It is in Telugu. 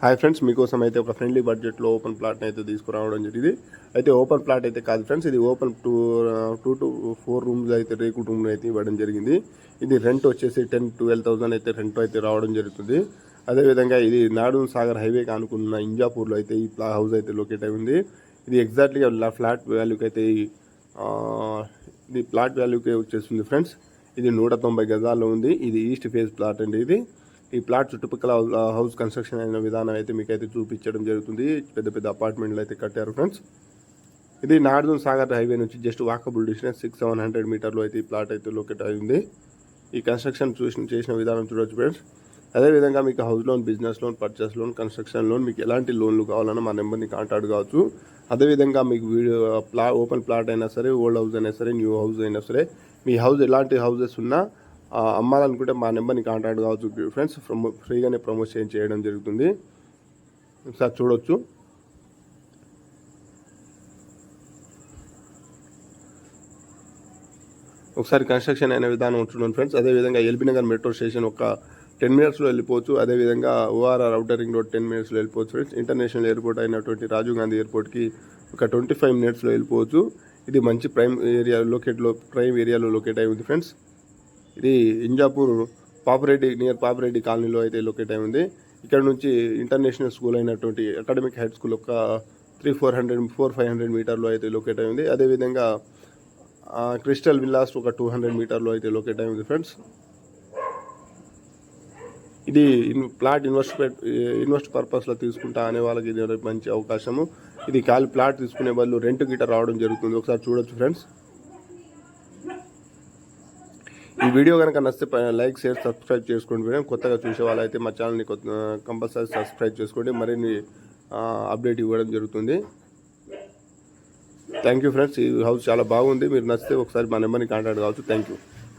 హాయ్ ఫ్రెండ్స్, మీకోసం అయితే ఒక ఫ్రెండ్లీ బడ్జెట్లో ఓపెన్ ప్లాట్ని అయితే తీసుకురావడం జరిగింది. అయితే ఓపెన్ ప్లాట్ అయితే కాదు ఫ్రెండ్స్, ఇది ఓపెన్ 2 to 4 రూమ్స్ అయితే రేకుల రూమ్లు అయితే ఇవ్వడం జరిగింది. ఇది రెంట్ వచ్చేసి 10-12,000 అయితే రెంట్ అయితే రావడం జరుగుతుంది. అదేవిధంగా ఇది నాడూన్ సాగర్ హైవేకి అనుకున్న ఇంజాపూర్లో అయితే ఈ హౌస్ అయితే లొకేట్ అయి ఉంది. ఇది ఎగ్జాక్ట్లీగా ఫ్లాట్ వాల్యూకి అయితే ఇది ప్లాట్ వాల్యూకి వచ్చేస్తుంది ఫ్రెండ్స్. ఇది 190 గజాల్లో ఉంది. ఇది ఈస్ట్ ఫేస్ ప్లాట్ అండి. ఇది ఈ ప్లాట్ చుట్టుపక్కల హౌస్ కన్స్ట్రక్షన్ అయిన విధానం అయితే మీకైతే చూపించడం జరుగుతుంది. పెద్ద పెద్ద అపార్ట్మెంట్లు అయితే కట్టారు ఫ్రెండ్స్. ఇది నార్దన్ సాగర్ హైవే నుంచి జస్ట్ వాకబుల్ డిస్టెన్స్ 600-700 మీటర్లో అయితే ఈ ప్లాట్ అయితే లొకేట్ అయింది. ఈ కన్స్ట్రక్షన్ చేసిన విధానం చూడవచ్చు ఫ్రెండ్స్. అదేవిధంగా మీకు house loan, business loan, purchase loan, construction loan, మీకు ఎలాంటి లోన్లు కావాలన్నా మా నెంబర్ని కాంటాక్ట్ కావచ్చు. అదేవిధంగా మీకు ఓపెన్ ప్లాట్ అయినా సరే, ఓల్డ్ హౌస్ అయినా సరే, న్యూ హౌస్ అయినా సరే, మీ హౌస్ ఎలాంటి హౌసెస్ ఉన్నా అమ్మాలనుకుంటే మా నెంబర్ని కాంటాక్ట్ కావచ్చు ఫ్రెండ్స్. ఫ్రీగానే ప్రమోషన్ చేయడం జరుగుతుంది. ఒకసారి చూడొచ్చు. ఒకసారి కన్స్ట్రక్షన్ అయిన విధానం చూడండి ఫ్రెండ్స్. అదేవిధంగా ఎల్బీ నగర్ మెట్రో స్టేషన్ ఒక 10 మినిట్స్లో వెళ్ళిపోవచ్చు. అదేవిధంగా ఓఆర్ఆర్ అవుటర్ రింగ్ రోడ్ 10 మినిట్స్లో వెళ్ళిపోవచ్చు ఫ్రెండ్స్. ఇంటర్నేషనల్ ఎయిర్పోర్ట్ అయినటువంటి రాజీవ్ గాంధీ ఎయిర్పోర్ట్కి ఒక 25 మినిట్స్లో వెళ్ళిపోవచ్చు. ఇది మంచి ప్రైమ్ ఏరియాలో లొకేట్ అయి ఉంది ఫ్రెండ్స్. ఇది ఇంజాపూర్ నియర్ పాపిరెడ్డి కాలనీలో అయితే లొకేట్ అయి ఉంది. ఇక్కడ నుంచి ఇంటర్నేషనల్ స్కూల్ అయినటువంటి అకాడమిక్ హై స్కూల్ ఒక 400-500 మీటర్లో అయితే లొకేట్ అయి ఉంది. అదేవిధంగా క్రిస్టల్ విల్లాస్ ఒక 200 మీటర్లో అయితే లొకేట్ అయి ఉంది ఫ్రెండ్స్. ఇది ప్లాట్ ఇన్వెస్ట్ పర్పస్లో తీసుకుంటా అనే వాళ్ళకి ఇది మంచి అవకాశము. ఇది ఖాళీ ప్లాట్ తీసుకునే వాళ్ళు రెంట్ గిట్ట రావడం జరుగుతుంది. ఒకసారి చూడొచ్చు ఫ్రెండ్స్. ఈ వీడియో కనుక నచ్చితే లైక్, షేర్, సబ్స్క్రైబ్ చేసుకోండి ఫ్రెండ్స్. కొత్తగా చూసే వాళ్ళైతే మా ఛానల్ని కంపల్సరీ సబ్స్క్రైబ్ చేసుకోండి. మరిన్ని అప్డేట్ ఇవ్వడం జరుగుతుంది. Thank you friends. ఈ హౌస్ చాలా బాగుంది. మీరు నచ్చితే ఒకసారి మా నెంబర్ని కాంటాక్ట్ కావచ్చు. Thank you.